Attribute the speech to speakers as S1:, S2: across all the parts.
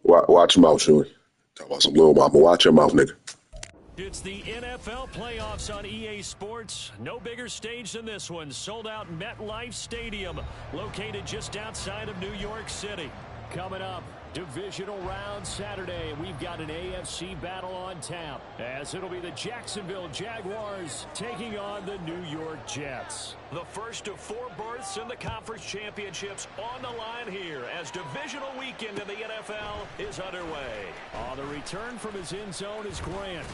S1: Watch your mouth, Chewy. Talk about some little mama. Watch your mouth, nigga.
S2: It's the NFL playoffs on EA Sports. No bigger stage than this one. Sold out MetLife Stadium, located just outside of New York City. Coming up, divisional round Saturday. We've got an AFC battle on tap, as it'll be the Jacksonville Jaguars taking on the New York Jets. The first of 4 berths in the conference championships on the line here as divisional weekend in the NFL is underway. On the return from his end zone is Grant.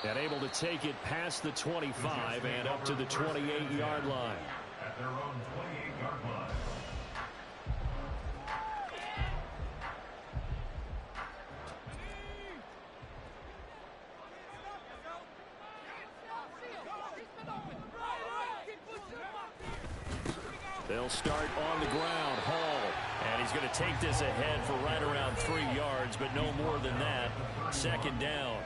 S2: And able to take it past the 25 and up to the 28-yard line.
S3: At their own 28-yard line.
S2: They'll start on the ground. Hall. And he's going to take this ahead for right around 3 yards, but no more than that. Second down.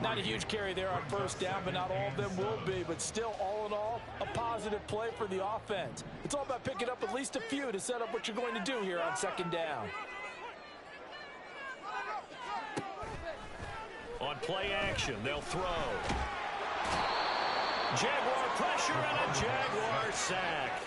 S4: Not a huge carry there on first down, but not all of them will be. But still, all in all, a positive play for the offense. It's all about picking up at least a few to set up what you're going to do here on second down.
S2: On play action, they'll throw. Jaguar pressure and a Jaguar sack.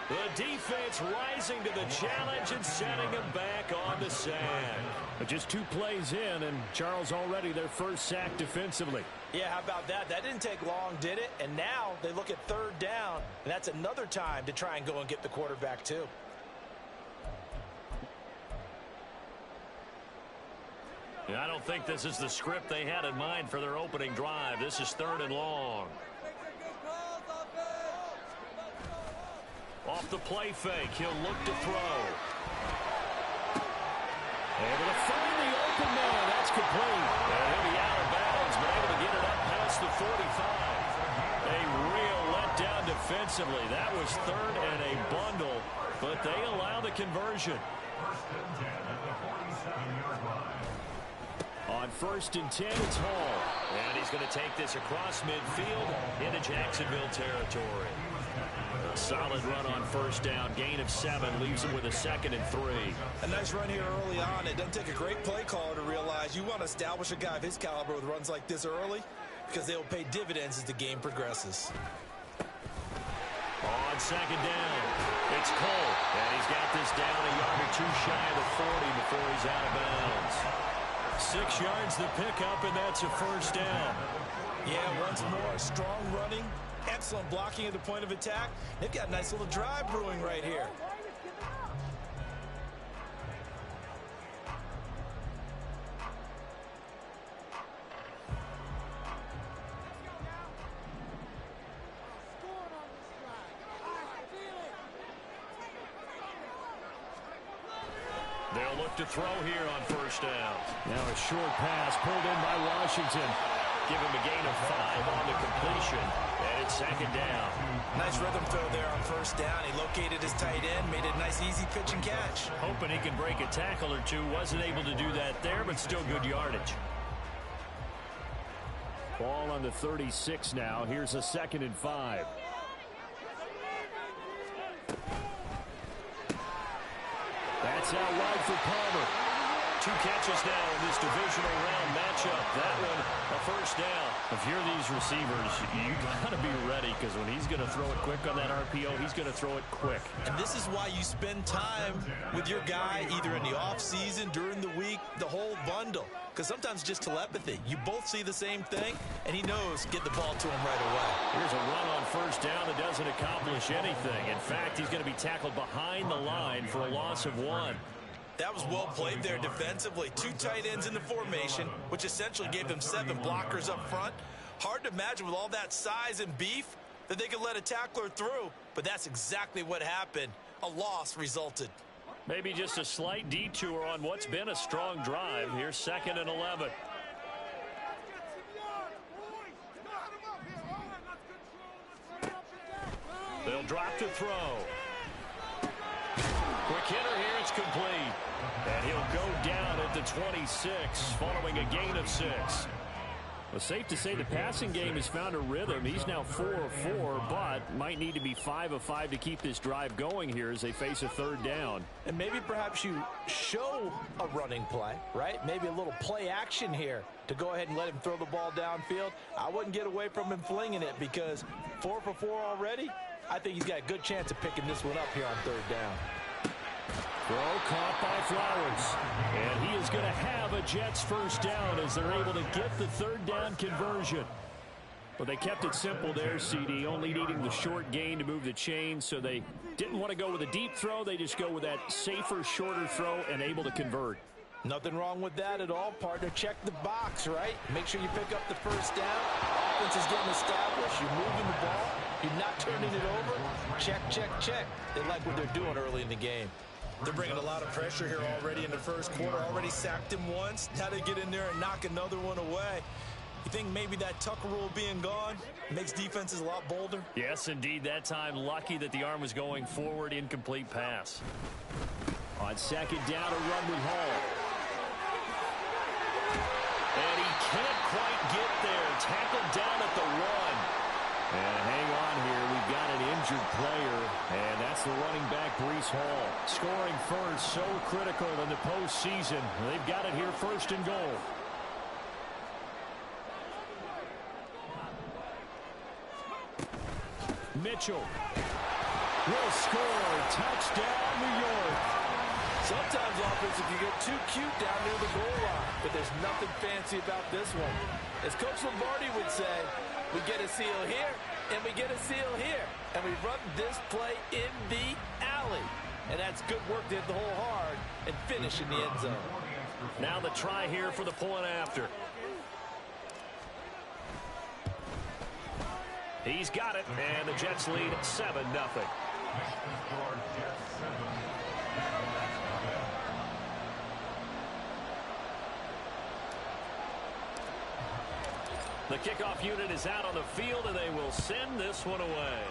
S2: The defense rising to the challenge and setting him back on the sack. But just 2 plays in, and Charles already their first sack defensively.
S4: Yeah, how about that? That didn't take long, did it? And now they look at third down, and that's another time to try and go and get the quarterback too.
S2: I don't think this is the script they had in mind for their opening drive. This is 3rd and long. Off the play fake, he'll look to throw. Able to find the open man. That's complete. And he'll be out of bounds, but able to get it up past the 45. A real letdown defensively. That was 3rd and a bundle, but they allow the conversion. On 1st and 10, it's Hall. And he's going to take this across midfield into Jacksonville territory. A solid run on first down. Gain of 7 leaves him with a 2nd and 3.
S4: A nice run here early on. It doesn't take a great play caller to realize you want to establish a guy of his caliber with runs like this early because they'll pay dividends as the game progresses.
S2: On 2nd down, it's Cole. And he's got this down a yard or 2 shy of the 40 before he's out of bounds. 6 yards the pickup, and that's a first down.
S4: Yeah, once more, strong running, excellent blocking at the point of attack. They've got a nice little drive brewing right here.
S2: They'll look to throw here on first down. Now a short pass pulled in by Washington. Give him a gain of 5 on the completion. And it's 2nd down.
S4: Nice rhythm throw there on first down. He located his tight end, made it a nice easy pitch and catch.
S2: Hoping he can break a tackle or 2. Wasn't able to do that there, but still good yardage. Ball on the 36 now. Here's a 2nd and 5. That's out wide for Palmer. 2 catches now in this divisional round matchup. That one, a first down. If you're these receivers, you got to be ready because when he's going to throw it quick on that RPO, he's going to throw it quick.
S4: And this is why you spend time with your guy either in the offseason, during the week, the whole bundle. Because sometimes just telepathy. You both see the same thing, and he knows get the ball to him right away.
S2: Here's a run on first down that doesn't accomplish anything. In fact, he's going to be tackled behind the line for a loss of 1.
S4: That was well played there defensively. 2 tight ends in the formation, which essentially gave them 7 blockers up front. Hard to imagine with all that size and beef that they could let a tackler through, but that's exactly what happened. A loss resulted.
S2: Maybe just a slight detour on what's been a strong drive. Here's 2nd and 11. They'll drop to throw. Quick hitter here, it's complete. And he'll go down at the 26 following a gain of 6. Well, safe to say the passing game has found a rhythm. He's now 4 of 4, but might need to be 5 of 5 to keep this drive going here as they face a third down.
S4: And maybe perhaps you show a running play, right? Maybe a little play action here to go ahead and let him throw the ball downfield. I wouldn't get away from him flinging it because 4 for 4 already. I think he's got a good chance of picking this one up here on third down.
S2: Throw caught by Flowers. And he is going to have a Jets first down as they're able to get the third down conversion. But they kept it simple there, CD, only needing the short gain to move the chain, so they didn't want to go with a deep throw. They just go with that safer, shorter throw and able to convert.
S4: Nothing wrong with that at all, partner. Check the box, right? Make sure you pick up the first down. Offense is getting established. You're moving the ball. You're not turning it over. Check, check, check. They like what they're doing early in the game. They're bringing a lot of pressure here already in the first quarter. Already sacked him once. Now they get in there and knock another one away. You think maybe that Tucker rule being gone makes defenses a lot bolder?
S2: Yes, indeed. That time, lucky that the arm was going forward. Incomplete pass. On second down, a run with Hall. And he can't quite get there. Tackled down at the 1. And hang on here. We've got an injured player, and that's the running back, Breece Hall. Scoring first, so critical in the postseason. They've got it here, first and goal. Mitchell will score. Touchdown, New York.
S4: Sometimes offense, if you get too cute down near the goal line, but there's nothing fancy about this one. As Coach Lombardi would say, we get a seal here, and we get a seal here. And we run this play in the alley. And that's good work to hit the hole hard and finish in the end zone.
S2: Now the try here for the point after. He's got it, and the Jets lead 7-0. The kickoff unit is out on the field, and they will send this one away.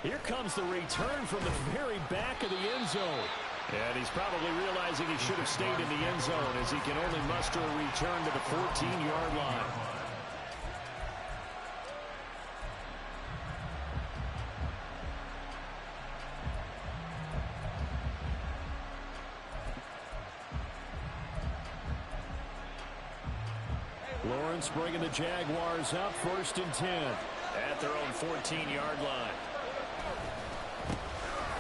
S2: Here comes the return from the very back of the end zone. And he's probably realizing he should have stayed in the end zone as he can only muster a return to the 14-yard line. Lawrence bringing the Jaguars up, 1st and 10 at their own 14-yard line.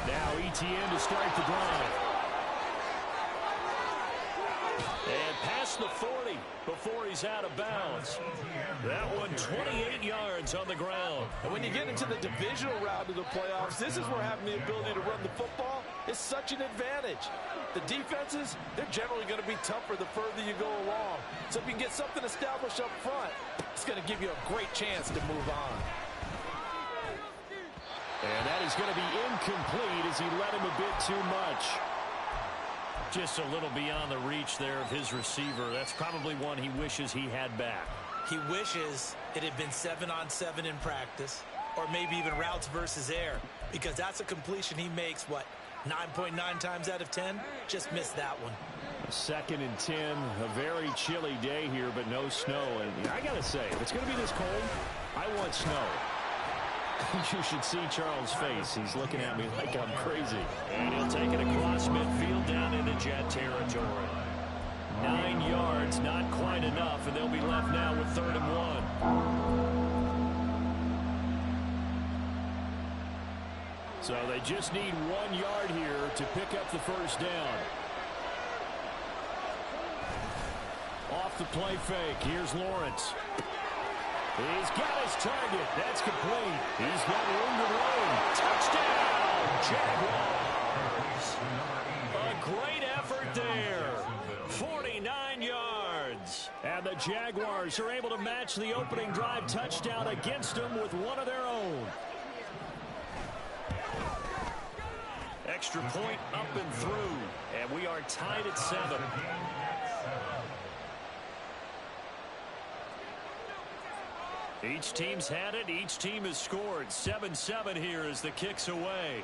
S2: Now ETN to start the drive. And past the 40 before he's out of bounds. That one 28 yards on the ground.
S4: And when you get into the divisional round of the playoffs, this is where having the ability to run the football is such an advantage. The defenses, they're generally going to be tougher the further you go along. So if you can get something established up front, it's going to give you a great chance to move on.
S2: And that is going to be incomplete as he let him a bit too much. Just a little beyond the reach there of his receiver. That's probably one he wishes he had back.
S4: He wishes it had been 7-on-7 in practice, or maybe even routes versus air, because that's a completion he makes, what, 9.9 times out of 10? Just missed that one.
S2: 2nd and 10, a very chilly day here, but no snow. And I got to say, if it's going to be this cold, I want snow. You should see Charles' face. He's looking at me like I'm crazy. And he'll take it across midfield down into Jet territory. 9 yards, not quite enough, and they'll be left now with 3rd and 1. So they just need 1 yard here to pick up the first down. Off the play fake. Here's Lawrence. He's got his target. That's complete. He's got room to roam. Touchdown, Jaguars. A great effort there. 49 yards. And the Jaguars are able to match the opening drive touchdown against them with one of their own. Extra point up and through. And we are tied at 7. Each team's had it. Each team has scored. 7-7 here as the kick's away.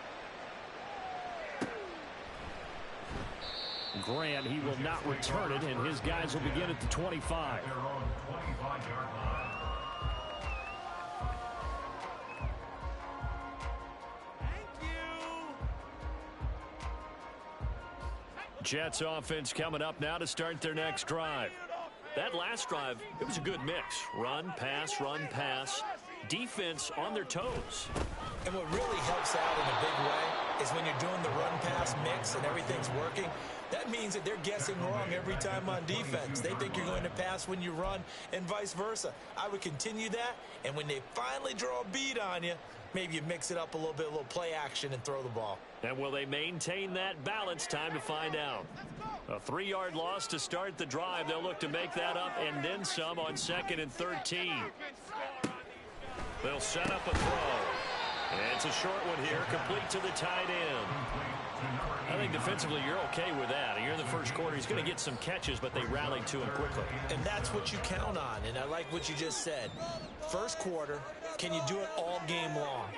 S2: Grant, he will not return it, and his guys will begin at the 25.
S3: Their own 25-yard line.
S2: Jets offense coming up now to start their next drive. That last drive, it was a good mix. Run, pass, defense on their toes.
S4: And what really helps out in a big way is when you're doing the run-pass mix and everything's working, that means that they're guessing wrong every time on defense. They think you're going to pass when you run and vice versa. I would continue that, and when they finally draw a beat on you, maybe you mix it up a little bit, a little play action, and throw the ball.
S2: And will they maintain that balance? Time to find out. A 3-yard loss to start the drive. They'll look to make that up and then some on 2nd and 13. They'll set up a throw. And it's a short one here, complete to the tight end. I think defensively you're okay with that. You're in the first quarter. He's going to get some catches, but they rallied to him quickly.
S4: And that's what you count on, and I like what you just said. First quarter, can you do it all game long?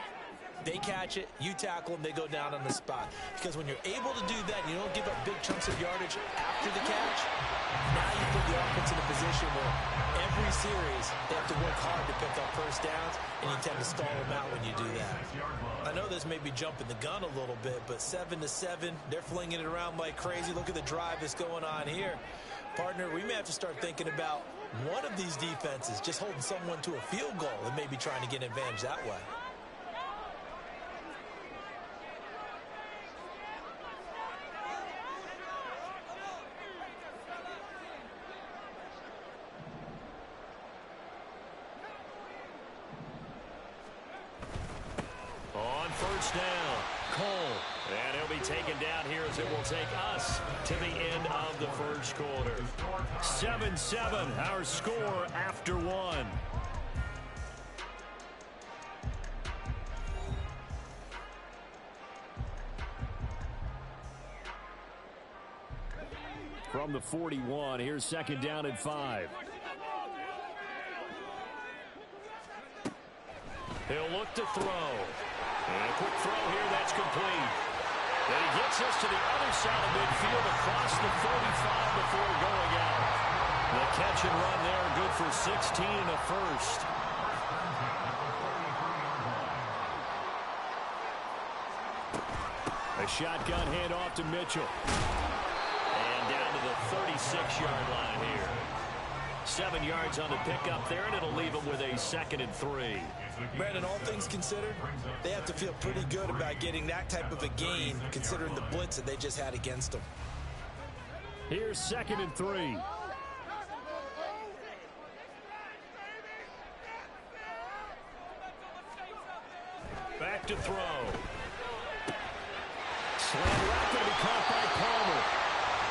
S4: They catch it, you tackle them, they go down on the spot. Because when you're able to do that, you don't give up big chunks of yardage after the catch, now you put the offense in a position where every series they have to work hard to pick up first downs, and you tend to stall them out when you do that. I know this may be jumping the gun a little bit, but 7-7, they're flinging it around like crazy. Look at the drive that's going on here. Partner, we may have to start thinking about one of these defenses just holding someone to a field goal and maybe trying to get an advantage that way.
S2: First down, Cole. And he'll be taken down here as it will take us to the end of the first quarter. 7-7, our score after 1. From the 41, here's 2nd down and 5. He'll look to throw. And a quick throw here, that's complete. And he gets us to the other side of midfield across the 45 before going out. The catch and run there, good for 16 and a first. A shotgun handoff to Mitchell. And down to the 36-yard line here. 7 yards on the pickup there, and it'll leave them with a 2nd and 3.
S4: Brandon, all things considered, they have to feel pretty good about getting that type of a gain, considering the blitz that they just had against them.
S2: Here's 2nd and 3. Back to throw. Slam route going to be caught by Palmer.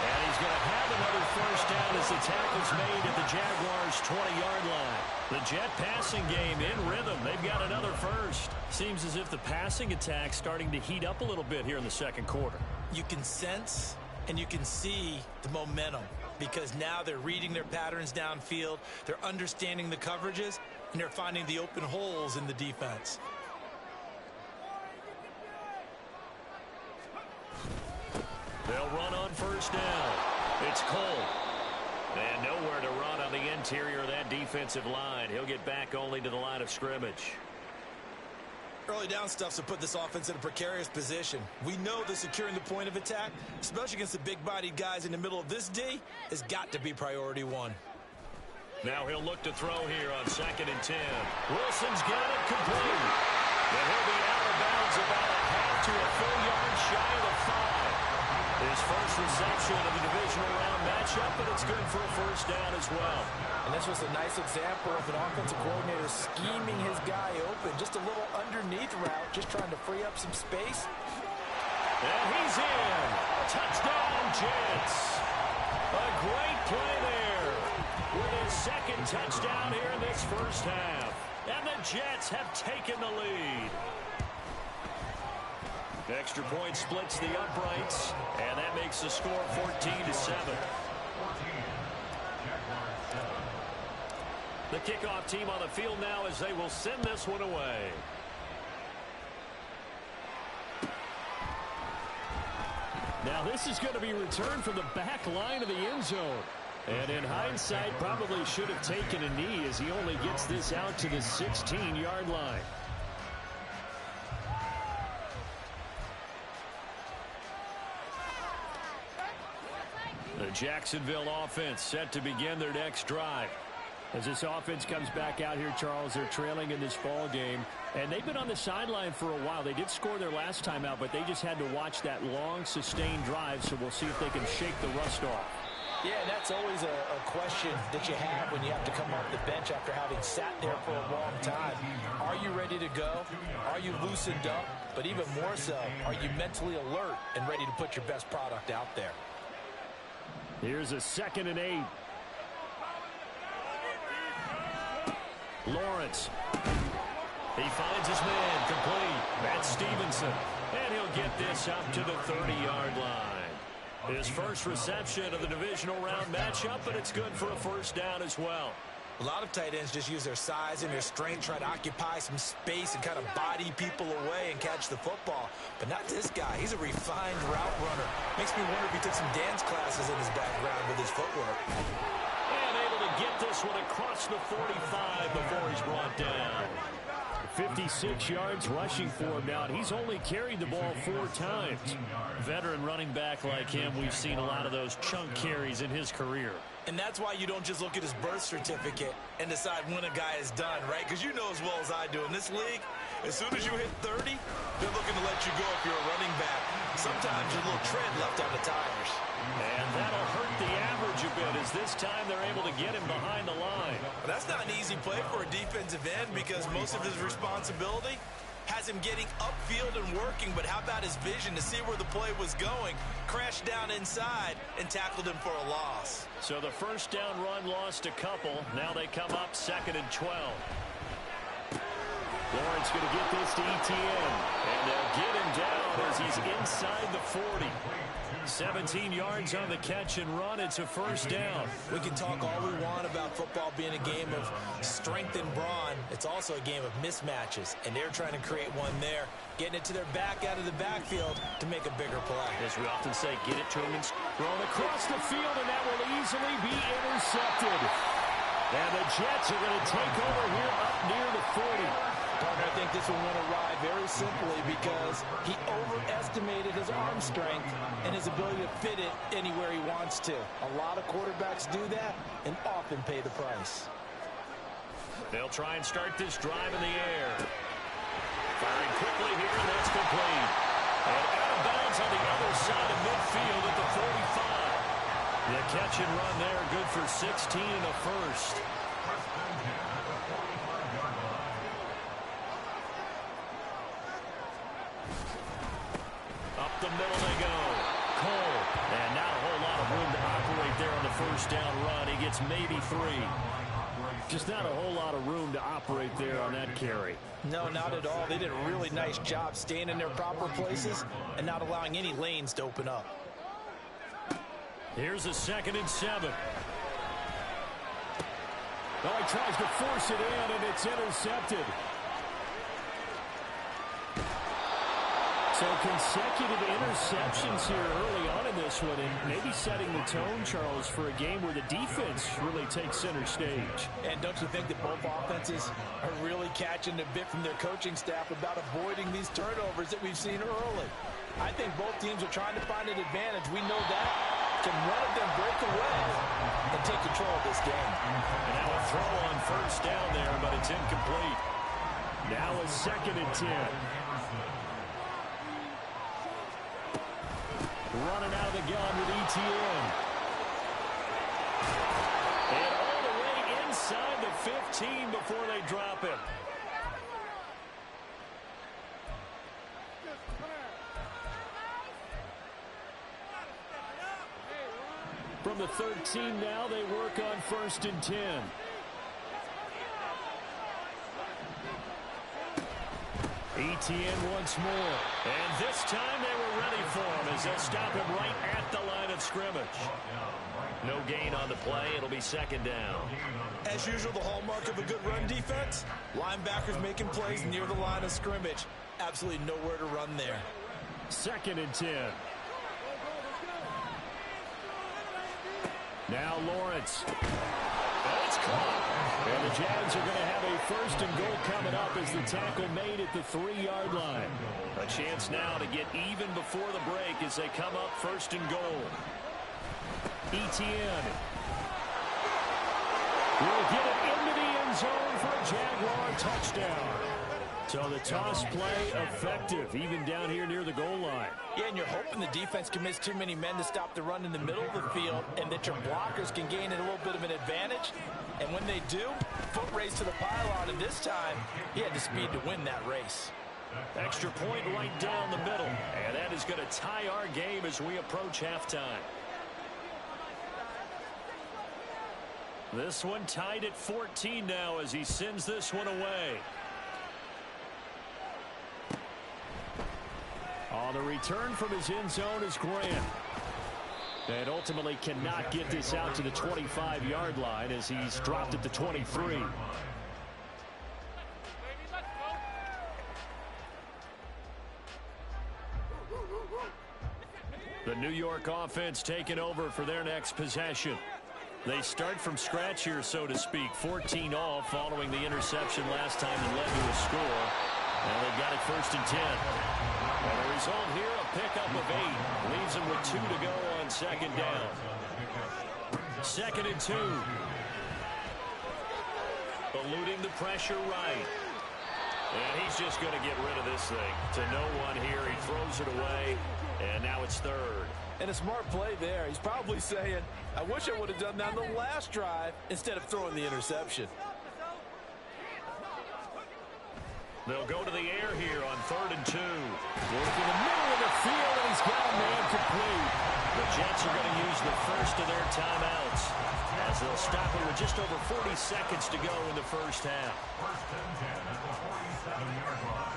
S2: And he's going to have another first down as the tackle's made at the Jaguars' 20-yard line. The Jet passing game in rhythm. They've got another first. Seems as if the passing attack's starting to heat up a little bit here in the second quarter.
S4: You can sense and you can see the momentum because now they're reading their patterns downfield. They're understanding the coverages, and they're finding the open holes in the defense.
S2: They'll run on first down. It's Cole. And nowhere to run on the interior of that defensive line. He'll get back only to the line of scrimmage.
S4: Early down stuff's to put this offense in a precarious position. We know that securing the point of attack, especially against the big-bodied guys in the middle of this D, has got to be priority 1.
S2: Now he'll look to throw here on 2nd and 10. Wilson's got it complete. And he'll be out of bounds about a half to a full yard shy of the 5. His first reception of the divisional round matchup, but it's good for a first down as well.
S4: And this was a nice example of an offensive coordinator scheming his guy open. Just a little underneath route, just trying to free up some space.
S2: And he's in. Touchdown, Jets. A great play there with his 2nd touchdown here in this first half. And the Jets have taken the lead. Extra point splits the uprights, and that makes the score 14-7. The kickoff team on the field now as they will send this one away. Now this is going to be returned from the back line of the end zone. And in hindsight, probably should have taken a knee as he only gets this out to the 16-yard line. The Jacksonville offense set to begin their next drive. As this offense comes back out here, Charles, they're trailing in this ball game. And they've been on the sideline for a while. They did score their last time out, but they just had to watch that long, sustained drive. So we'll see if they can shake the rust off.
S5: Yeah, and that's always a question that you have when you have to come off the bench after having sat there for a long time. Are you ready to go? Are you loosened up? But even more so, are you mentally alert and ready to put your best product out there?
S2: Here's a 2nd and 8. Lawrence. He finds his man complete. That's Stevenson. And he'll get this up to the 30-yard line. His first reception of the divisional round matchup, but it's good for a first down as well.
S5: A lot of tight ends just use their size and their strength, try to occupy some space and kind of body people away and catch the football. But not this guy. He's a refined route runner. Makes me wonder if he took some dance classes in his background with his footwork.
S2: And able to get this one across the 45 before he's brought down. 56 yards rushing for him now. He's only carried the ball 4 times. Veteran running back like him, we've seen a lot of those chunk carries in his career.
S5: And that's why you don't just look at his birth certificate and decide when a guy is done, right? Because you know as well as I do, in this league, as soon as you hit 30, they're looking to let you go if you're a running back. Sometimes there's a little tread left on the tires.
S2: And that'll hurt the average a bit as this time they're able to get him behind the line.
S5: Well, that's not an easy play for a defensive end because most of his responsibility has him getting upfield and working, but how about his vision to see where the play was going, crashed down inside, and tackled him for a loss.
S2: So the first down run lost a couple. Now they come up 2nd and 12. Lawrence going to get this to Etienne, and they'll get him down as he's inside the 40. 17 yards on the catch and run. It's a first down.
S5: We can talk all we want about football being a game of strength and brawn. It's also a game of mismatches, and they're trying to create one there, getting it to their back out of the backfield to make a bigger play.
S2: As we often say, get it to him and thrown across the field, and that will easily be intercepted. And the Jets are going to take over here up near the 40.
S5: Partner, I think this will win a ride very simply because he overestimated his arm strength and his ability to fit it anywhere he wants to. A lot of quarterbacks do that and often pay the price.
S2: They'll try and start this drive in the air. Firing quickly here, and that's complete. And out of bounds on the other side of midfield at the 45. The catch and run there, good for 16 and a first. Up the middle they go. Cole. And not a whole lot of room to operate there on the first down run. He gets maybe 3. Just not a whole lot of room to operate there on that carry.
S5: No, not at all. They did a really nice job staying in their proper places and not allowing any lanes to open up.
S2: Here's a 2nd and 7. Oh, he tries to force it in, and it's intercepted. So consecutive interceptions here early on in this one, and maybe setting the tone, Charles, for a game where the defense really takes center stage.
S5: And don't you think that both offenses are really catching a bit from their coaching staff about avoiding these turnovers that we've seen early? I think both teams are trying to find an advantage. We know that. Can one of them break away and take control of this game?
S2: And now a throw on first down there, but it's incomplete. Now a 2nd and 10. Running out of the gun with Etienne. And all the way inside the 15 before they drop him. From the 13 now, they work on 1st and 10. Etienne once more. And this time they were ready for him as they'll stop him right at the line of scrimmage. No gain on the play. It'll be 2nd down.
S5: As usual, the hallmark of a good run defense, linebackers making plays near the line of scrimmage. Absolutely nowhere to run there.
S2: 2nd and 10. Now Lawrence. And it's caught. And the Jags are going to have a first and goal coming up as the tackle made at the 3-yard line. A chance now to get even before the break as they come up first and goal. Etienne will get it into the end zone for a Jaguar touchdown. So the toss play effective, even down here near the goal line.
S5: Yeah, and you're hoping the defense can miss too many men to stop the run in the middle of the field and that your blockers can gain a little bit of an advantage. And when they do, foot race to the pylon, and this time, he had the speed to win that race.
S2: Extra point right down the middle. And that is going to tie our game as we approach halftime. This one tied at 14 now as he sends this one away. On the return from his end zone is Grant. And ultimately cannot get this out to the 25-yard line as he's dropped at the 23. The New York offense taking over for their next possession. They start from scratch here, so to speak. 14 all following the interception last time that led to a score. And they've got it first and 10. And the result here, a pickup of 8. Leaves them with 2 to go on second down. Second and 2. Eluding the pressure right. And he's just going to get rid of this thing. To no one here. He throws it away. And now it's third.
S5: And a smart play there. He's probably saying, I wish I would have done that on the last drive instead of throwing the interception.
S2: They'll go to the air here on third and 2. Work in the middle of the field, and he's got a man complete. The Jets are going to use the first of their timeouts as they'll stop it with just over 40 seconds to go in the first half.
S3: First and 10 at the 47-yard line.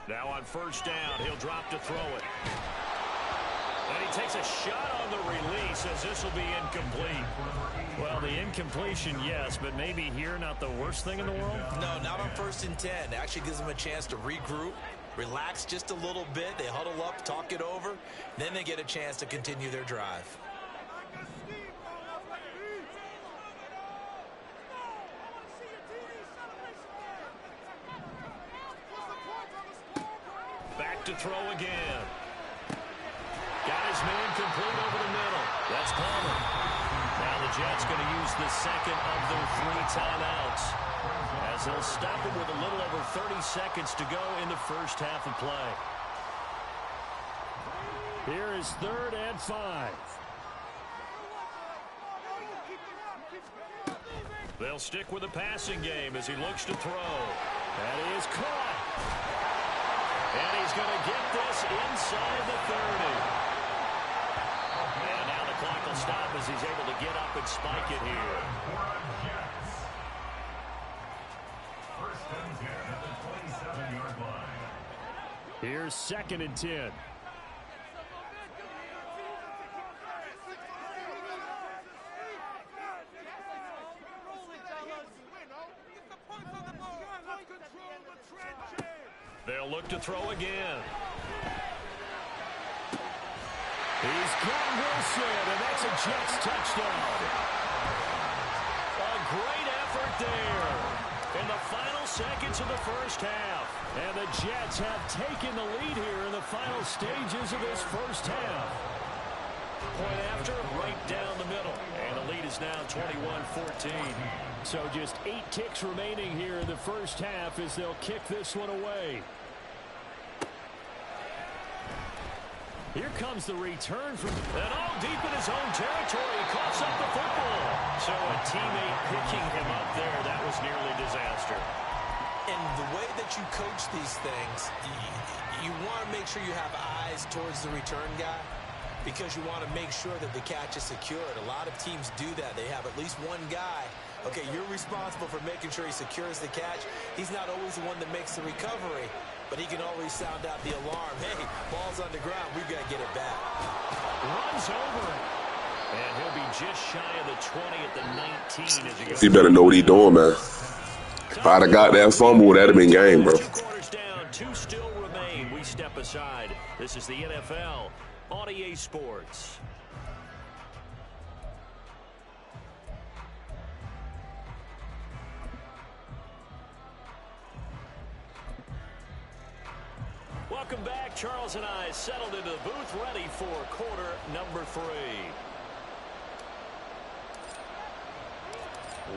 S2: Now on first down, he'll drop to throw it. And he takes a shot on the release as this will be incomplete. Well, the incompletion, yes, but maybe here not the worst thing in the world?
S4: No, not on first and 10. It actually gives them a chance to regroup, relax just a little bit. They huddle up, talk it over. Then they get a chance to continue their drive.
S2: Back to throw again. Got his man complete over the middle. That's Palmer. Now the Jets going to use the second of their 3 timeouts as they'll stop it with a little over 30 seconds to go in the first half of play. Here is third and 5. They'll stick with the passing game as he looks to throw. That is caught. And he's going to get this inside the 30. And now the clock will stop as he's able to get up and spike it here.
S3: First and 10 at the 27-yard line.
S2: Here's second and 10. They'll look to throw again. He's got Wilson, and that's a Jets touchdown. A great effort there in the final seconds of the first half. And the Jets have taken the lead here in the final stages of this first half. Point after, right down the middle. And the lead is now 21-14. So just 8 kicks remaining here in the first half as they'll kick this one away. Here comes the return from, and all deep in his own territory, coughs up the football. So a teammate picking him up there, that was nearly disaster.
S4: And the way that you coach these things, you want to make sure you have eyes towards the return guy because you want to make sure that the catch is secured. A lot of teams do that. They have at least one guy. Okay, you're responsible for making sure he secures the catch. He's not always the one that makes the recovery, but he can always sound out the alarm. Hey, ball's on the ground. We've got to get it back.
S2: Runs over it. And he'll be just shy of the 20 at the 19 as he goes.
S1: He better know what he's doing, man. If I'd have got that fumble, that'd have been game, bro.
S2: 2 quarters down, 2 still remain. We step step aside. This is the NFL on EA Sports. Welcome back. Charles and I settled into the booth, ready for quarter number 3.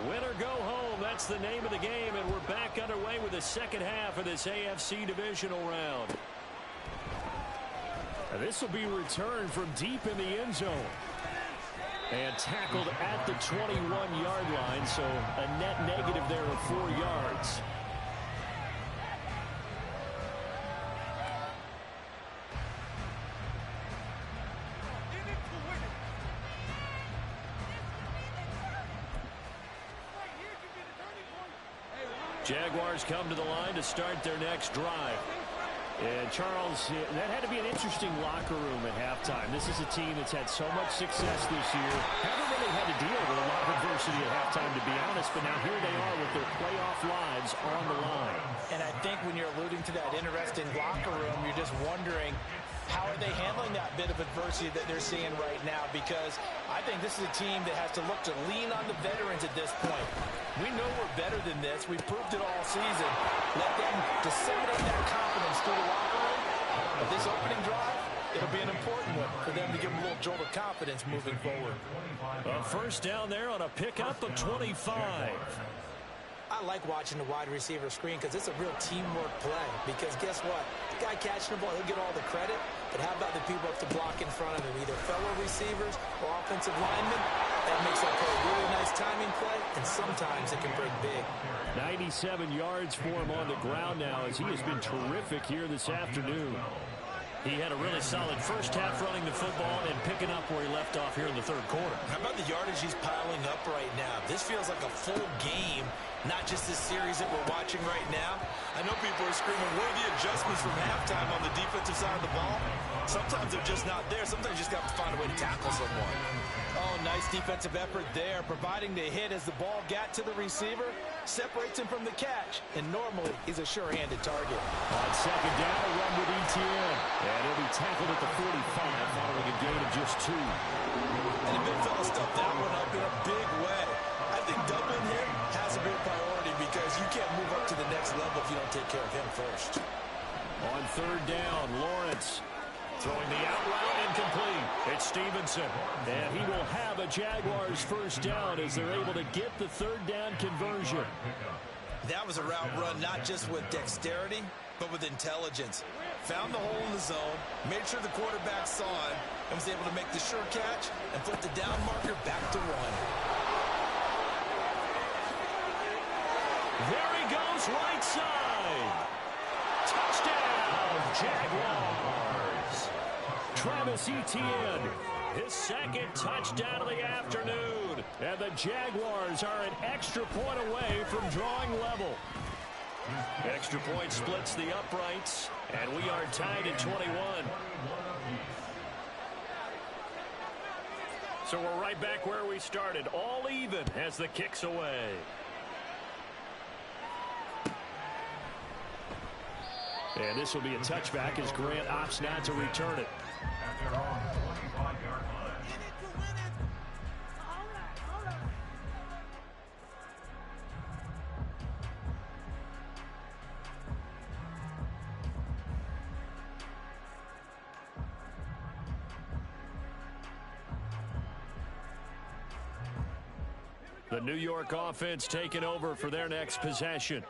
S2: Win or go home, that's the name of the game, and we're back underway with the second half of this AFC divisional round. And this will be returned from deep in the end zone. And tackled at the 21-yard line, so a net negative there of 4 yards. Jaguars come to the line to start their next drive. And Charles, that had to be an interesting locker room at halftime. This is a team that's had so much success this year. Haven't really had to deal with a lot of adversity at halftime, to be honest. But now here they are with their playoff lives on the line.
S5: And I think when you're alluding to that interesting locker room, you're just wondering, how are they handling that bit of adversity that they're seeing right now? Because I think this is a team that has to look to lean on the veterans at this point. We know we're better than this. We've proved it all season. Let them disseminate that confidence through the locker room. But this opening drive, it'll be an important one for them to give them a little jolt of confidence moving forward.
S2: A first down there on a pickup of 25.
S5: I like watching the wide receiver screen because it's a real teamwork play. Because guess what? The guy catching the ball, he'll get all the credit. But how about the people up to block in front of him? Either fellow receivers or offensive linemen. That makes that play a really nice timing play. And sometimes it can break big.
S2: 97 yards for him on the ground now as he has been terrific here this afternoon. He had a really solid first half running the football and picking up where he left off here in the third quarter.
S4: How about the yardage he's piling up right now? This feels like a full game, not just this series that we're watching right now. I know people are screaming, where are the adjustments from halftime on the defensive side of the ball? Sometimes they're just not there. Sometimes you just got to find a way to tackle someone.
S5: Oh, nice defensive effort there, providing the hit as the ball got to the receiver, separates him from the catch, and normally he's a sure-handed target.
S2: On second down, a run with ETN, and he'll be tackled at the 45 following a gain of just 2.
S4: And the big fella stuffed that one up in a big way. I think doubling him has to be a priority because you can't move up to the next level if you don't take care of him first.
S2: On third down, Lawrence throwing the out route incomplete. It's Stevenson. And he will have a Jaguars first down as they're able to get the third down conversion.
S4: That was a route run not just with dexterity, but with intelligence. Found the hole in the zone, made sure the quarterback saw him, and was able to make the sure catch and flip the down marker back to 1.
S2: There he goes, right side. Touchdown, Jaguars. Travis Etienne, his second touchdown of the afternoon. And the Jaguars are an extra point away from drawing level. Extra point splits the uprights, and we are tied at 21. So we're right back where we started, all even as the kick's away. And this will be a touchback as Grant opts not to return it.
S3: After all, 25-yard line.
S2: The New York offense taking over for their next possession.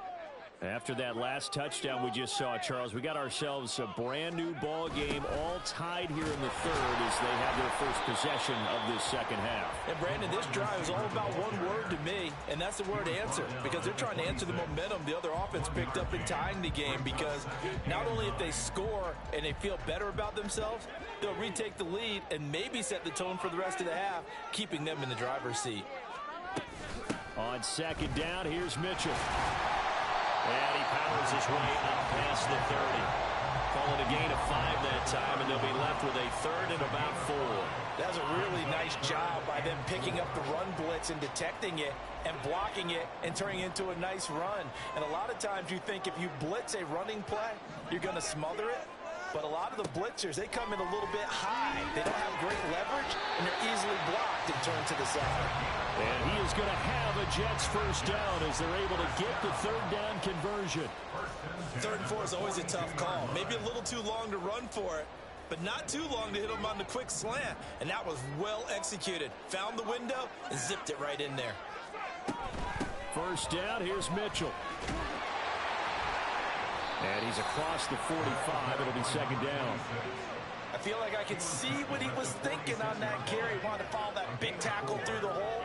S2: After that last touchdown we just saw, Charles, we got ourselves a brand new ball game, all tied here in the third as they have their first possession of this second half.
S5: And Brandon, this drive is all about one word to me, and that's the word answer, because they're trying to answer the momentum the other offense picked up in tying the game, because not only if they score and they feel better about themselves, they'll retake the lead and maybe set the tone for the rest of the half, keeping them in the driver's seat.
S2: On second down, here's Mitchell. And he powers his way up past the 30. Calling a gain of 5 that time, and they'll be left with a third and about 4.
S5: That's a really nice job by them picking up the run blitz and detecting it and blocking it and turning it into a nice run. And a lot of times you think if you blitz a running play, you're going to smother it. But a lot of the blitzers, they come in a little bit high. They don't have great leverage, and they're easily blocked and turned to the side.
S2: And he is going to have a Jets first down as they're able to get the third down conversion.
S4: 3rd and 4 is always a tough call. Maybe a little too long to run for it, but not too long to hit him on the quick slant. And that was well executed. Found the window and zipped it right in there.
S2: First down, here's Mitchell. And he's across the 45. It'll be second down.
S5: I feel like I could see what he was thinking on that carry. He wanted to follow that big tackle through the hole.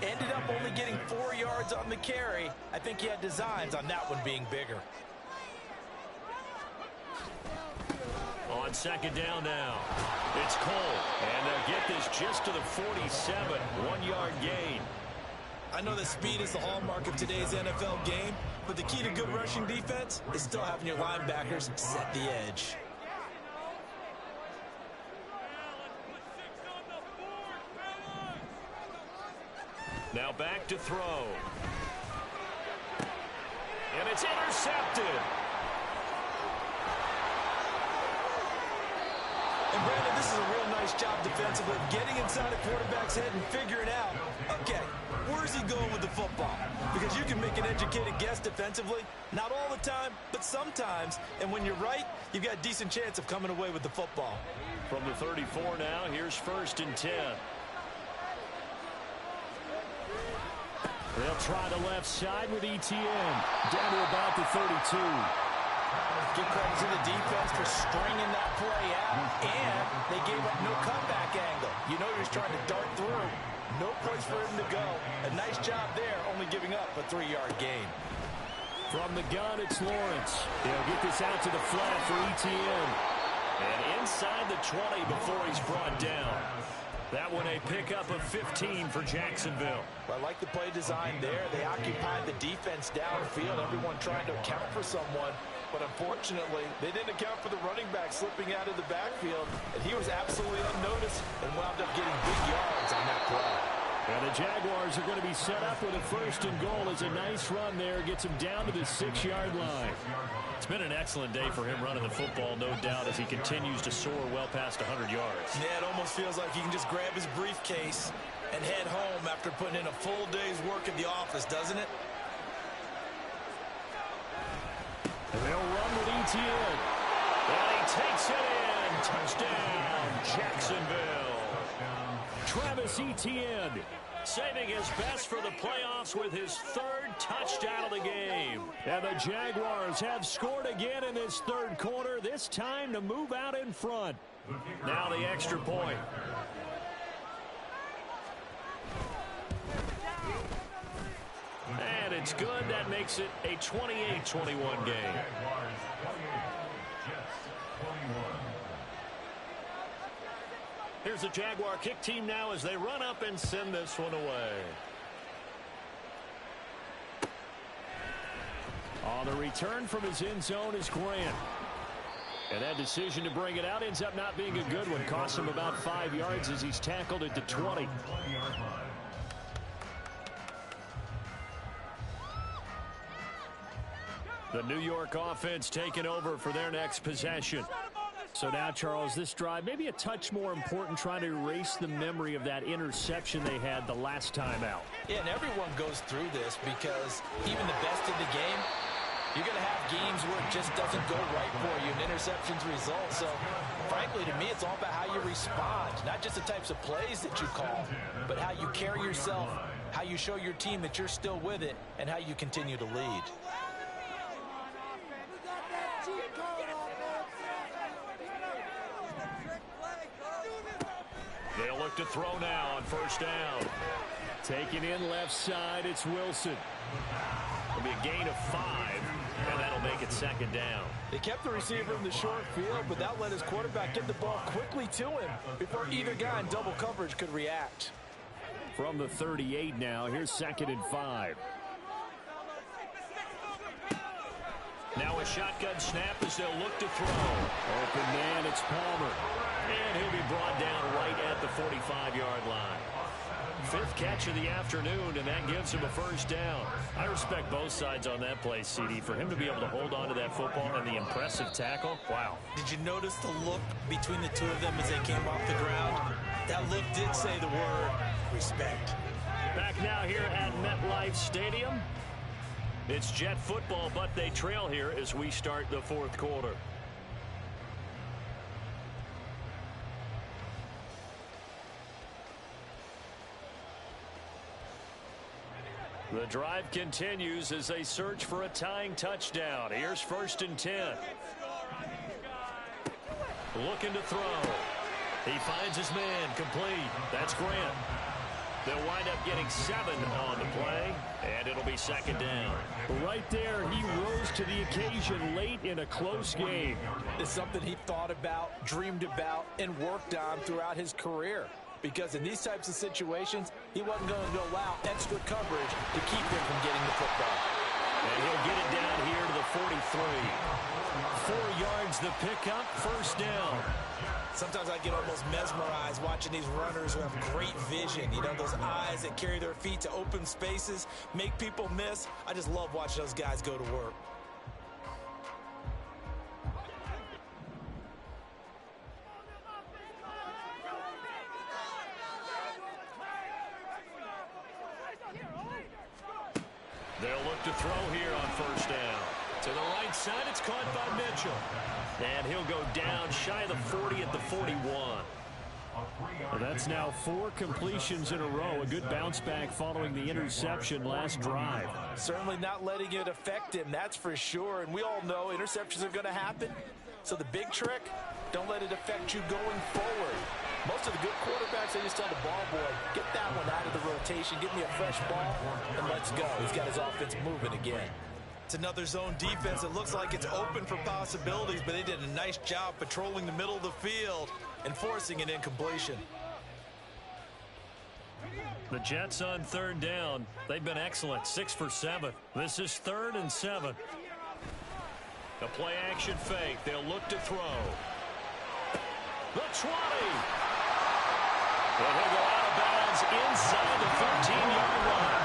S5: Ended up only getting 4 yards on the carry. I think he had designs on that one being bigger.
S2: On second down now, it's Cole. And they'll get this just to the 47. 1-yard gain.
S4: I know that speed is the hallmark of today's NFL game, but the key to good rushing defense is still having your linebackers set the edge.
S2: Now back to throw. And it's intercepted.
S4: And Brandon, this is a real nice job defensively, getting inside a quarterback's head and figuring out, okay, where's he going with the football? Because you can make an educated guess defensively, not all the time, but sometimes. And when you're right, you've got a decent chance of coming away with the football.
S2: From the 34 now, here's 1st and 10. They'll try the left side with ETN. Down to about the 32.
S5: Give credit to the defense for stringing that play out, and they gave up no comeback angle. You know he was trying to dart through. No place for him to go. A nice job there, only giving up a 3-yard gain.
S2: From the gun, it's Lawrence. They'll get this out to the flat for ETN. And inside the 20 before he's brought down. That one a pickup of 15 for Jacksonville.
S5: I like the play design there. They occupied the defense downfield, everyone trying to account for someone. But unfortunately, they didn't account for the running back slipping out of the backfield, and he was absolutely unnoticed and wound up getting big yards on that play.
S2: And the Jaguars are going to be set up with a 1st and goal as a nice run there. Gets him down to the 6-yard line. It's been an excellent day for him running the football, no doubt, as he continues to soar well past 100 yards.
S4: Yeah, it almost feels like he can just grab his briefcase and head home after putting in a full day's work at the office, doesn't it?
S2: And they'll run with ETN. And he takes it in. Touchdown, Jacksonville. Travis Etienne saving his best for the playoffs with his 3rd touchdown of the game. And the Jaguars have scored again in this 3rd quarter, this time to move out in front. Now the extra point. And it's good. That makes it a 28-21 game. Here's the Jaguar kick team now as they run up and send this one away. On the return from his end zone is Grant. And that decision to bring it out ends up not being a good one. Costs him about 5 yards as he's tackled at the 20. The New York offense taking over for their next possession. So now, Charles, this drive maybe a touch more important, trying to erase the memory of that interception they had the last time out.
S5: Yeah, and everyone goes through this because even the best in the game, you're going to have games where it just doesn't go right for you, and interceptions result. So, frankly, to me, it's all about how you respond, not just the types of plays that you call, but how you carry yourself, how you show your team that you're still with it, and how you continue to lead.
S2: They'll look to throw now on 1st down. Taking in left side, it's Wilson. It'll be a gain of 5, and that'll make it 2nd down.
S5: They kept the receiver in the short field, but that let his quarterback get the ball quickly to him before either guy in double coverage could react.
S2: From the 38 now, here's 2nd and 5. Now a shotgun snap as they'll look to throw. Open man, it's Palmer. And he'll be brought down right at the 45-yard line. Fifth catch of the afternoon, and that gives him a first down. I respect both sides on that play, CD. For him to be able to hold on to that football and the impressive tackle, wow.
S4: Did you notice the look between the two of them as they came off the ground? That look did say the word respect.
S2: Back now here at MetLife Stadium. It's Jet football, but they trail here as we start the fourth quarter. The drive continues as they search for a tying touchdown. Here's 1st and 10. Looking to throw. He finds his man complete. That's Grant. They'll wind up getting 7 on the play, and it'll be 2nd down. Right there, he rose to the occasion late in a close game.
S5: It's something he thought about, dreamed about, and worked on throughout his career. Because in these types of situations, he wasn't going to allow extra coverage to keep him from getting the football.
S2: And he'll get it down here to the 43. 4 yards the pickup, 1st down.
S4: Sometimes I get almost mesmerized watching these runners who have great vision. You know, those eyes that carry their feet to open spaces, make people miss. I just love watching those guys go to work.
S2: They'll look to throw here on 1st down. To the right side, it's caught by Mitchell. And he'll go down shy of the 40 at the 41. Well, that's now 4 completions in a row. A good bounce back following the interception last drive.
S5: Certainly not letting it affect him, that's for sure. And we all know interceptions are going to happen. So the big trick, don't let it affect you going forward. Most of the good quarterbacks, they just tell the ball boy, get that one out of the rotation, get me a fresh ball, and let's go. He's got his offense moving again.
S4: It's another zone defense. It looks like it's open for possibilities, but they did a nice job patrolling the middle of the field and forcing an incompletion.
S2: The Jets on 3rd down. They've been excellent, 6 for 7. This is 3rd and 7. A play action fake. They'll look to throw. The 20. And he'll go out of bounds inside the 13-yard line.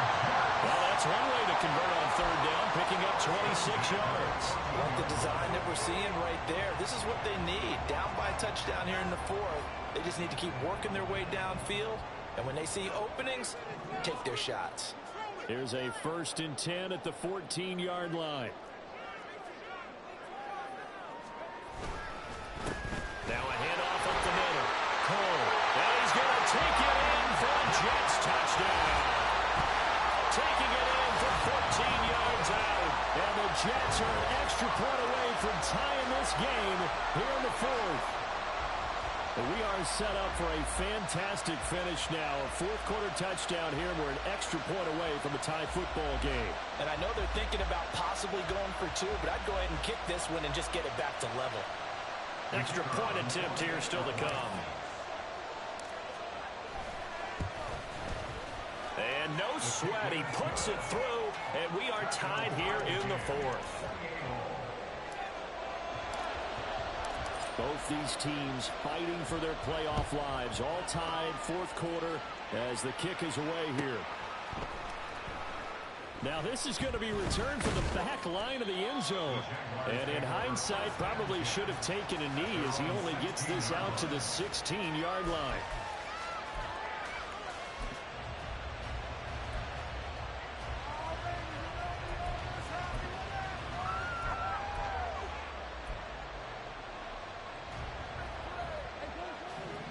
S2: Well, that's one way to convert on 3rd down, picking up 26 yards.
S5: Like the design that we're seeing right there. This is what they need. Down by a touchdown here in the 4th. They just need to keep working their way downfield. And when they see openings, take their shots.
S2: Here's a 1st and 10 at the 14-yard line. Now a handoff up the middle. Cole. And he's going to take it in for a Jets touchdown. Taking it in from 14 yards out. And the Jets are an extra point away from tying this game here in the 4th. We are set up for a fantastic finish now. A 4th quarter touchdown here. We're an extra point away from a tie football game.
S5: And I know they're thinking about possibly going for 2, but I'd go ahead and kick this one and just get it back to level.
S2: Extra point attempt here still to come. And no sweat. He puts it through, and we are tied here in the 4th. Both these teams fighting for their playoff lives. All tied, 4th quarter as the kick is away here. Now this is going to be returned from the back line of the end zone. And in hindsight, probably should have taken a knee as he only gets this out to the 16-yard line.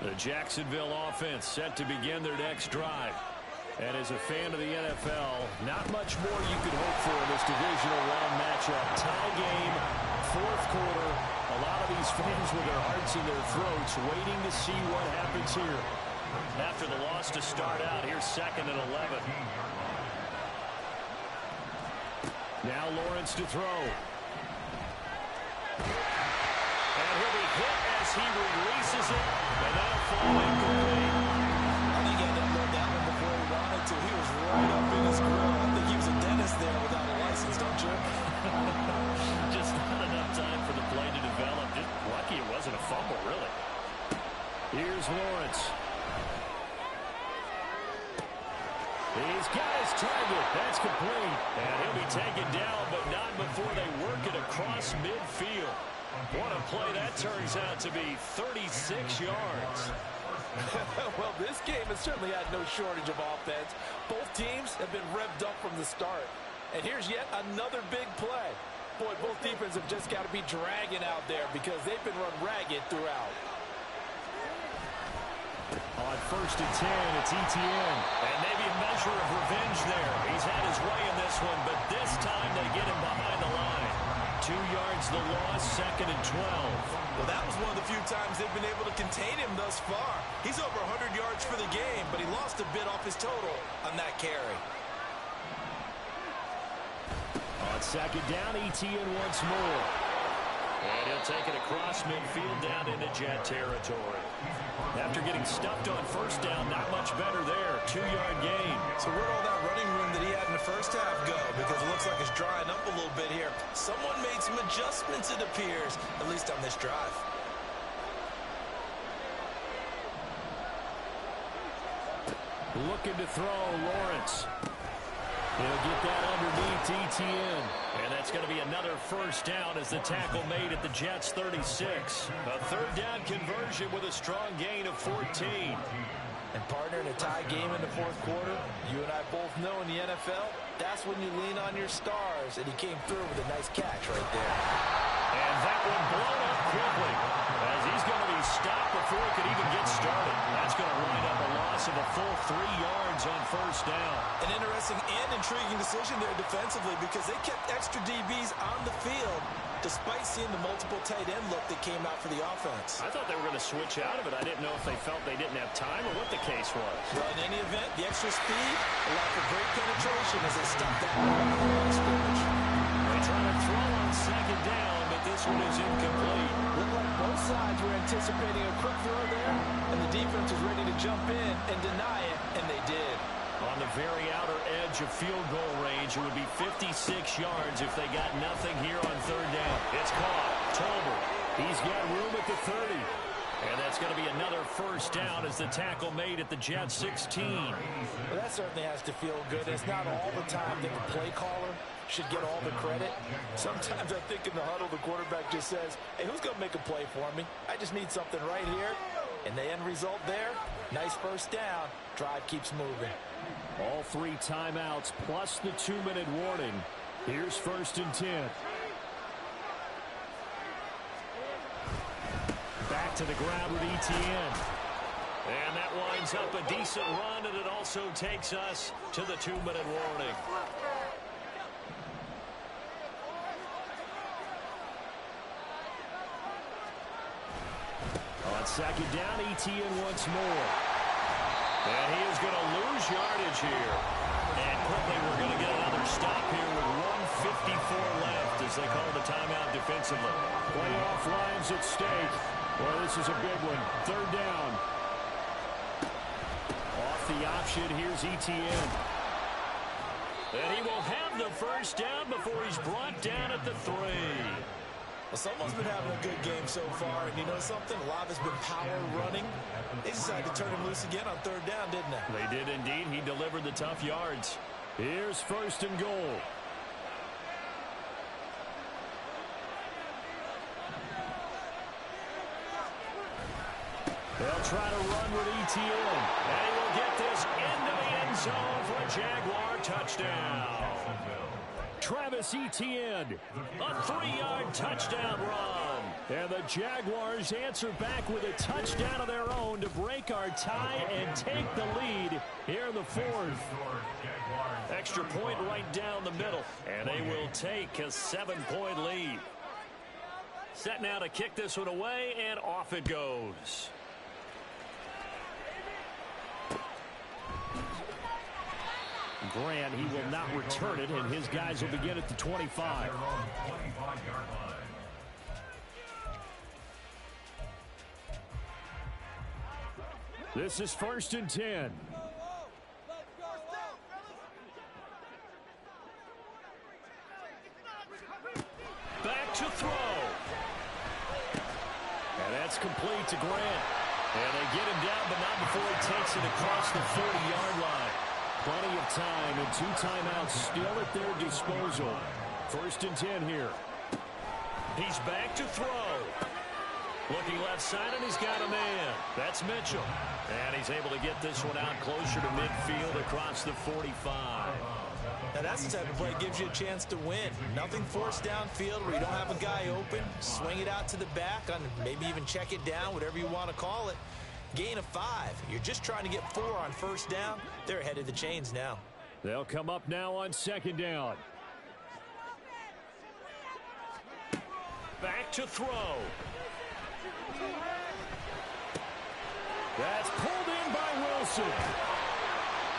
S2: The Jacksonville offense set to begin their next drive. And as a fan of the NFL, not much more you could hope for in this divisional round matchup. Tie game, 4th quarter. A lot of these fans with their hearts in their throats waiting to see what happens here. After the loss to start out, here's 2nd and 11. Now Lawrence to throw. And he'll be hit as he releases it. And that'll fall incomplete.
S5: I think he had to unload that one before he wanted to. He was right up in his grill. I think he was a dentist there without a license, don't you?
S2: Just not enough time for the play to develop. Just lucky it wasn't a fumble, really. Here's Lawrence. He's got his target. That's complete. And he'll be taken down, but not before they work it across midfield. What a play that turns out to be, 36 yards.
S5: Well, this game has certainly had no shortage of offense. Both teams have been revved up from the start. And here's yet another big play. Boy, both defenses have just got to be dragging out there because they've been run ragged throughout.
S2: On 1st and 10, it's Etienne. And maybe a measure of revenge there. He's had his way in this one, but this time they get him behind the line. 2 yards the loss, 2nd and 12.
S4: Well, that was one of the few times they've been able to contain him thus far. He's over 100 yards for the game, but he lost a bit off his total on that carry.
S2: On 2nd down, Etienne once more. And he'll take it across midfield down into Jet territory. After getting stuffed on 1st down, not much better there. 2-yard gain.
S4: So where'd all that running room that he had in the first half go? Because it looks like it's drying up a little bit here. Someone made some adjustments, it appears, at least on this drive.
S2: Looking to throw, Lawrence. He'll get that underneath Etienne. And that's going to be another 1st down as the tackle made at the Jets' 36. A 3rd down conversion with a strong gain of 14.
S5: And partner, in a tie game in the 4th quarter, you and I both know in the NFL, that's when you lean on your stars. And he came through with a nice catch right there.
S2: And that one blown up quickly as he's going to be stopped before he could even get started. That's going to wind up a loss of a full 3 yards on 1st down.
S4: An interesting and intriguing decision there defensively because they kept extra DBs on the field despite seeing the multiple tight end look that came out for the offense.
S2: I thought they were going to switch out of it. I didn't know if they felt they didn't have time or what the case was.
S4: Well, in any event, the extra speed allowed for great penetration as they stopped that one on the line of scrimmage.
S2: They try to throw on 2nd down, but this one is incomplete.
S5: Looked like both sides were anticipating a quick throw there, and the defense was ready to jump in and deny it, and they did.
S2: On the very outer edge of field goal range, it would be 56 yards if they got nothing here on 3rd down. It's caught. Tolbert. He's got room at the 30. And that's going to be another 1st down as the tackle made at the Jets' 16.
S5: Well, that certainly has to feel good. It's not all the time that the play caller should get all the credit. Sometimes I think in the huddle, the quarterback just says, hey, who's going to make a play for me? I just need something right here. And the end result there, nice 1st down. Drive keeps moving.
S2: All 3 timeouts plus the 2-minute warning. Here's 1st and 10. Back to the ground with Etienne. And that winds up a decent run, and it also takes us to the 2-minute warning. On 2nd down, Etienne once more. And he is going to lose yardage here. And quickly we're going to get another stop here with 1:54 left as they call the timeout defensively. Playoff lives at stake. Well, this is a big one. 3rd down. Off the option, here's Etienne. And he will have the 1st down before he's brought down at the 3.
S4: Well, someone's been having a good game so far, and you know something? A lot has been power running. They decided to turn him loose again on 3rd down, didn't they?
S2: They did indeed. He delivered the tough yards. Here's 1st and goal. They'll try to run with Etienne. And he will get this into the end zone for a Jaguar touchdown. Travis Etienne, a 3-yard touchdown run. And the Jaguars answer back with a touchdown of their own to break our tie and take the lead here in the 4th. Extra point right down the middle. And they will take a 7-point lead. Set now to kick this one away, and off it goes. Grant, he will not return it, and his guys will begin at the 25. This is 1st and 10. Back to throw. And that's complete to Grant. And they get him down, but not before he takes it across the 40-yard line. Plenty of time and 2 timeouts still at their disposal. 1st and 10 here. He's back to throw. Looking left side, and he's got a man. That's Mitchell. And he's able to get this one out closer to midfield across the 45.
S5: Now that's the type of play that gives you a chance to win. Nothing forced downfield where you don't have a guy open. Swing it out to the back, on maybe even check it down, whatever you want to call it. Gain of 5. You're just trying to get 4 on 1st down. They're ahead of the chains now.
S2: They'll come up now on 2nd down. Back to throw. That's pulled in by Wilson.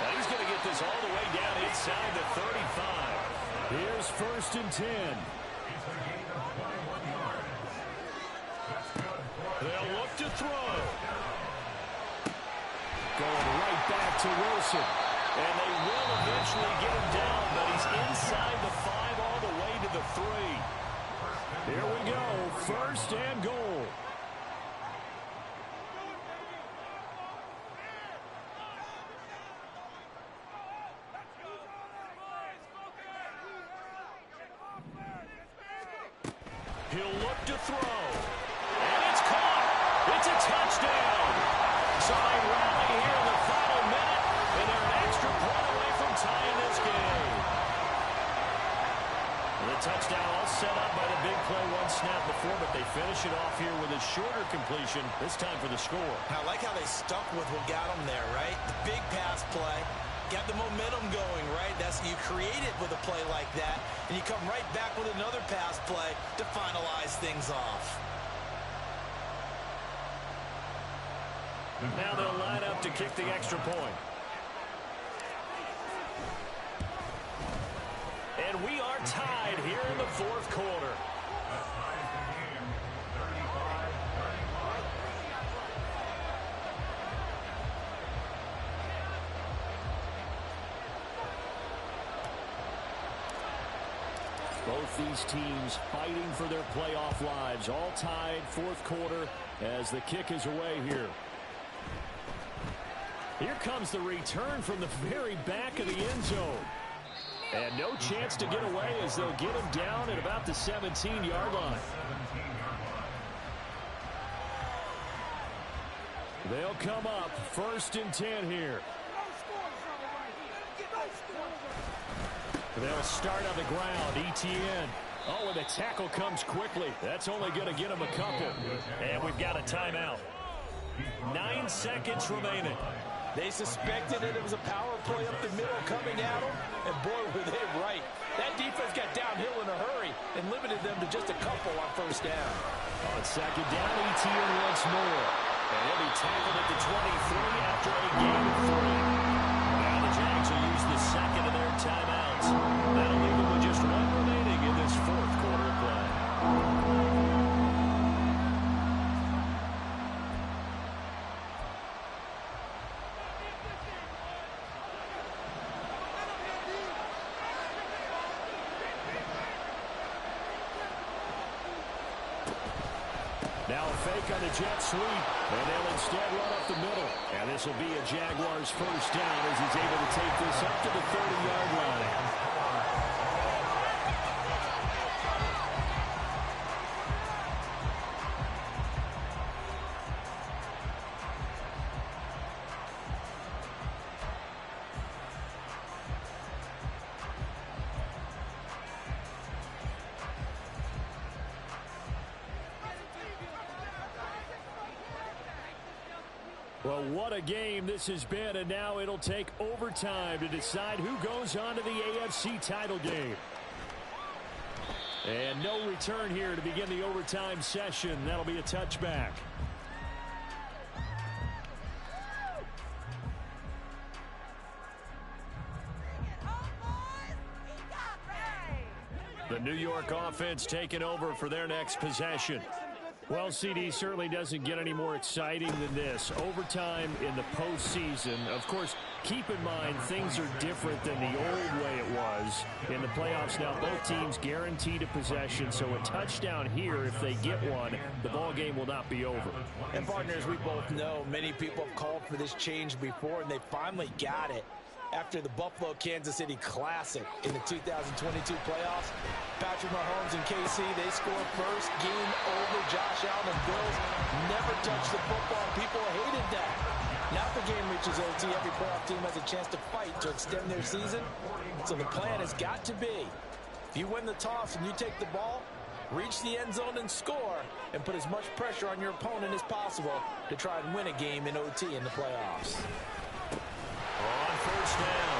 S2: And he's going to get this all the way down inside the 35. Here's 1st and 10. They'll look to throw. Going right back to Wilson. And they will eventually get him down, but he's inside the 5 all the way to the 3. Here we go, 1st and goal. He'll look to throw. And it's caught. It's a touchdown. So they rally here in the final minute, and they're an extra point away from tying this game. The touchdown all set up by the big play 1 snap before, but they finish it off here with a shorter completion, this time for the score.
S5: I like how they stuck with what got them there, right? The big pass play. Got the momentum going, right? That's you create it with a play like that, and you come right back with another pass play to finalize things off.
S2: Now they'll line up to kick the extra point. And we are tied here in the 4th quarter. Both these teams fighting for their playoff lives. All tied, 4th quarter, as the kick is away here. Here comes the return from the very back of the end zone. And no chance to get away as they'll get him down at about the 17-yard line. They'll come up 1st and 10 here. They'll start on the ground. ETN. Oh, and the tackle comes quickly. That's only going to get him a couple. And we've got a timeout. 9 seconds remaining.
S5: They suspected that it was a power play up the middle coming at them, and boy, were they right. That defense got downhill in a hurry and limited them to just a couple on 1st down.
S2: On 2nd down, ETN once more. And he'll be tackled at the 23 after a gain of 3. Now the Jags will use the 2nd of their timeouts. That'll leave them with just 1 remaining in this 4th quarter play. Now a fake on the jet sweep, and they'll instead run up the middle. And this will be a Jaguars 1st down as he's able to take this up to the 30-yard line. Well, what a game this has been, and now it'll take overtime to decide who goes on to the AFC title game. And no return here to begin the overtime session. That'll be a touchback. The New York offense taking over for their next possession. Well, CD certainly doesn't get any more exciting than this. Overtime in the postseason. Of course, keep in mind things are different than the old way it was. In the playoffs now, both teams guaranteed a possession, so a touchdown here, if they get one, the ball game will not be over.
S5: And partners, we both know many people have called for this change before, and they finally got it. After the Buffalo-Kansas City Classic in the 2022 playoffs, Patrick Mahomes and KC, they scored first game over. Josh Allen and Bills never touched the football. People hated that. Now the game reaches OT, every playoff team has a chance to fight to extend their season. So the plan has got to be, if you win the toss and you take the ball, reach the end zone and score, and put as much pressure on your opponent as possible to try and win a game in OT in the playoffs.
S2: On first down,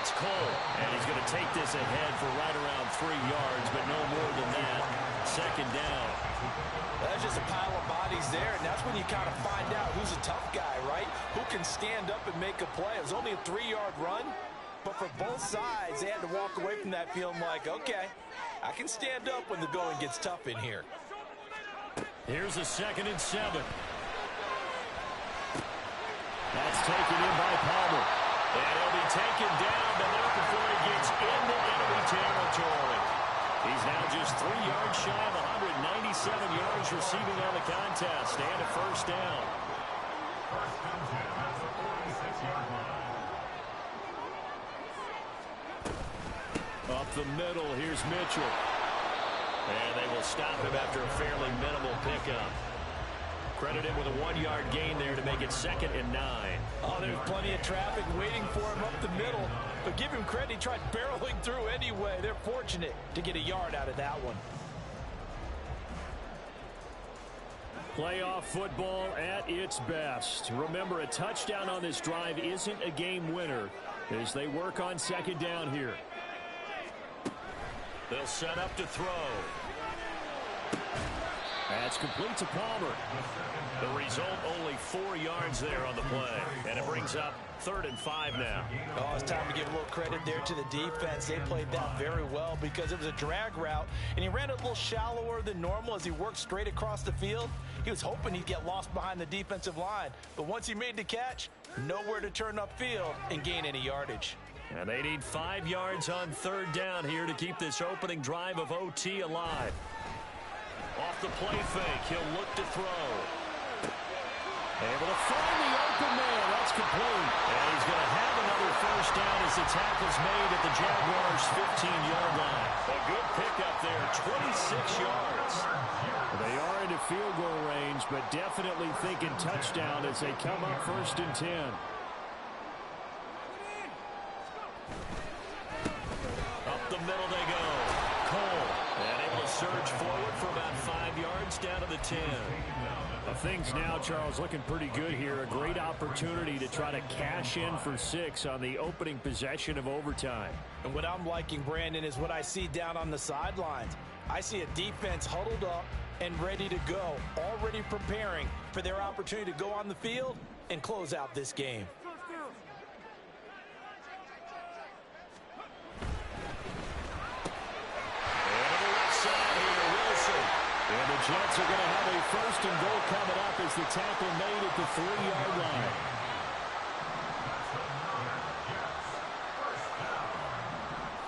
S2: it's Cole, and he's going to take this ahead for right around 3 yards, but no more than that. Second down.
S5: That's just a pile of bodies there, and that's when you kind of find out who's a tough guy, right? Who can stand up and make a play. It was only a 3-yard run, but for both sides, they had to walk away from that feeling like, okay, I can stand up when the going gets tough in here.
S2: Here's a 2nd and 7. That's taken in by Palmer. And he'll be taken down, but not before he gets into enemy territory. He's now just 3 yards shy of 197 yards receiving on the contest, and a first down.
S3: First and 10 at the 46-yard line.
S2: Up the middle, here's Mitchell. And they will stop him after a fairly minimal pickup. Credit him with a 1-yard gain there to make it 2nd and 9.
S5: Oh, there's plenty of traffic waiting for him up the middle. But give him credit, he tried barreling through anyway. They're fortunate to get a yard out of that one.
S2: Playoff football at its best. Remember, a touchdown on this drive isn't a game winner as they work on 2nd down here. They'll set up to throw. That's complete to Palmer. The result, only 4 yards there on the play. And it brings up 3rd and 5 now.
S5: Oh, it's time to give a little credit there to the defense. They played that very well because it was a drag route, and he ran it a little shallower than normal as he worked straight across the field. He was hoping he'd get lost behind the defensive line. But once he made the catch, nowhere to turn upfield and gain any yardage.
S2: And they need 5 yards on 3rd down here to keep this opening drive of OT alive. Off the play fake, he'll look to throw. Able to find the open man. That's complete. And he's going to have another first down as the tackle's made at the Jaguars' 15-yard line. A good pickup there, 26 yards. They are into field goal range, but definitely thinking touchdown as they come up 1st and 10. Up the middle they go. Cole, and able to surge forward for about 5 yards down to the 10. Things now, Charles, looking pretty good here. A great opportunity to try to cash in for 6 on the opening possession of overtime.
S5: And what I'm liking, Brandon, is what I see down on the sidelines. I see a defense huddled up and ready to go, already preparing for their opportunity to go on the field and close out this game.
S2: And the Jets are going to have a 1st and goal coming up as the tackle made at the 3-yard line.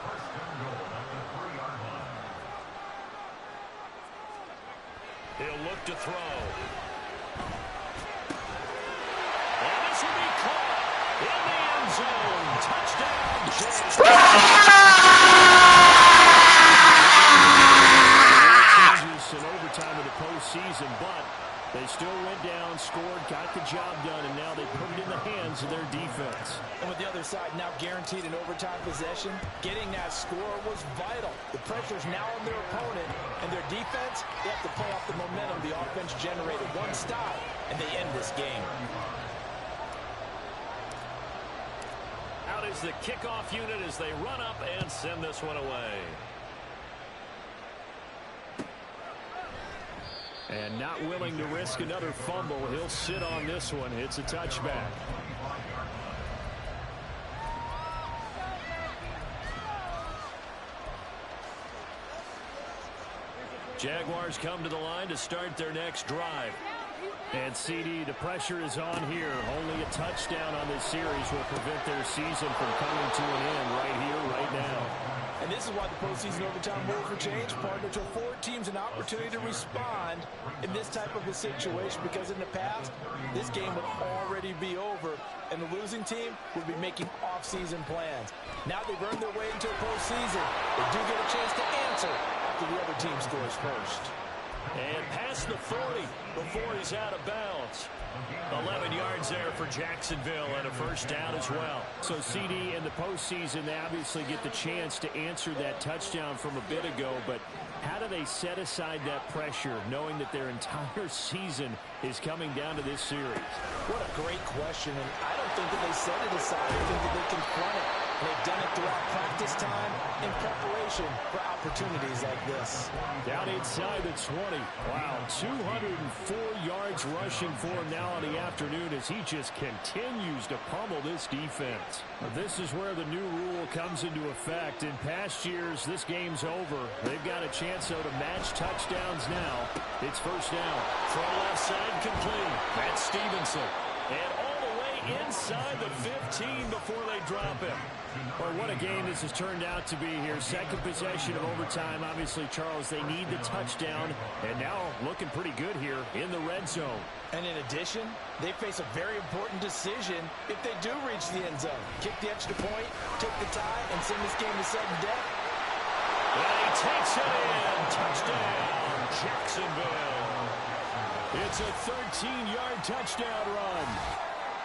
S3: First and goal at the 3-yard line.
S2: He'll look to throw. And this will be caught in the end zone. Touchdown, Jets. In overtime of the postseason, but they still went down, scored, got the job done, and now they put it in the hands of their defense.
S5: And with the other side now guaranteed an overtime possession, getting that score was vital. The pressure's now on their opponent, and their defense, they have to play off the momentum the offense generated. One stop, and they end this game.
S2: Out is the kickoff unit as they run up and send this one away. And not willing to risk another fumble. He'll sit on this one. It's a touchback. Jaguars come to the line to start their next drive. And CD, the pressure is on here. Only a touchdown on this series will prevent their season from coming to an end right here, right now.
S5: And this is why the postseason overtime rules were changed, partner, to afford teams an opportunity to respond in this type of a situation, because in the past, this game would already be over, and the losing team would be making off-season plans. Now they've earned their way into a postseason. They do get a chance to answer after the other team scores first.
S2: And past the 40 before he's out of bounds. 11 yards there for Jacksonville and a first down as well. So CD, in the postseason, they obviously get the chance to answer that touchdown from a bit ago, but how do they set aside that pressure knowing that their entire season is coming down to this series?
S5: What a great question, and I don't think that they set it aside. I think that they confront it. They've done it throughout practice time in preparation for opportunities like this.
S2: Down inside the 20. Wow, 204 yards rushing for him now in the afternoon as he just continues to pummel this defense. This is where the new rule comes into effect. In past years, this game's over. They've got a chance, though, to match touchdowns now. It's first down. Throw left side complete. That's Stevenson. And all the way inside the 15 before they drop him. Well, what a game this has turned out to be here. Second possession of overtime. Obviously, Charles, they need the touchdown. And now looking pretty good here in the red zone.
S5: And in addition, they face a very important decision if they do reach the end zone. Kick the extra point, take the tie, and send this game to sudden death.
S2: And he takes it in. Touchdown, Jacksonville. It's a 13-yard touchdown run.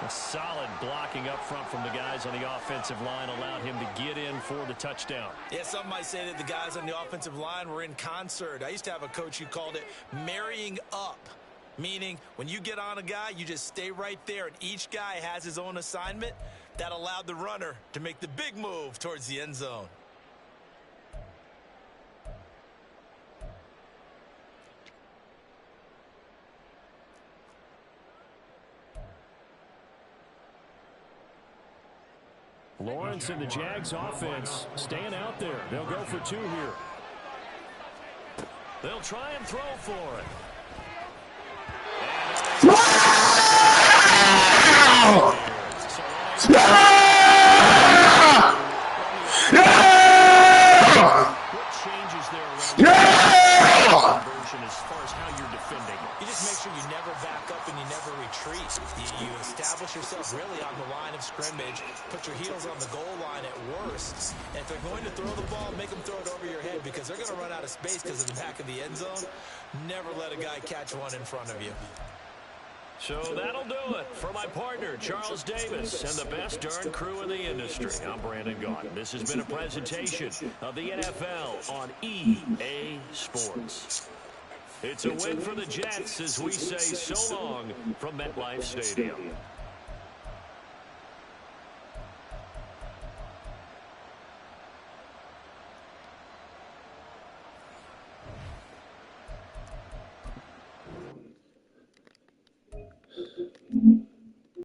S2: A solid blocking up front from the guys on the offensive line allowed him to get in for the touchdown.
S4: Yeah, some might say that the guys on the offensive line were in concert. I used to have a coach who called it marrying up, meaning when you get on a guy, you just stay right there, and each guy has his own assignment. That allowed the runner to make the big move towards the end zone.
S2: Lawrence and the Jags offense staying out there. They'll go for two here. They'll try and throw for it. What changes there around conversion as far as how you're defending?
S5: You just make sure you never back up and you never retreat. You establish yourself really on the line of scrimmage, put your heels on the goal line at worst. And if they're going to throw the ball, make them throw it over your head, because they're going to run out of space because of the back of the end zone. Never let a guy catch one in front of you.
S2: So that'll do it for my partner, Charles Davis, and the best darn crew in the industry. I'm Brandon Gaudin. This has been a presentation of the NFL on EA Sports. It's a win for the Jets as we say so long from MetLife Stadium.